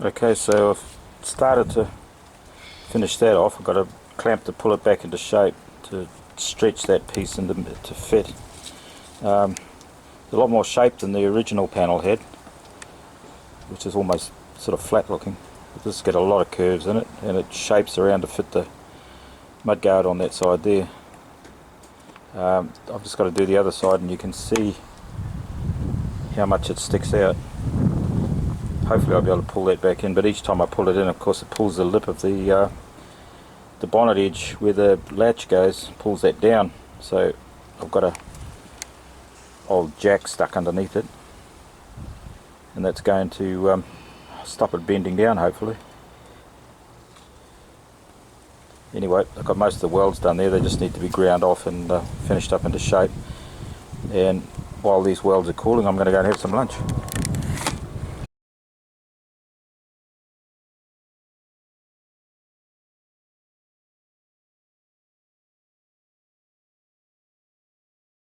Okay, so I've started to finish that off. I've got a clamp to pull it back into shape to stretch that piece into to fit. A lot more shape than the original panel had, which is almost sort of flat looking. But this has got a lot of curves in it, and it shapes around to fit the mudguard on that side there. I've just got to do the other side, and you can see how much it sticks out. Hopefully I'll be able to pull that back in, but each time I pull it in, of course, it pulls the lip of the bonnet edge where the latch goes, pulls that down. So I've got a old jack stuck underneath it, and that's going to stop it bending down, hopefully. Anyway, I've got most of the welds done there. They just need to be ground off and finished up into shape. And while these welds are cooling, I'm going to go and have some lunch.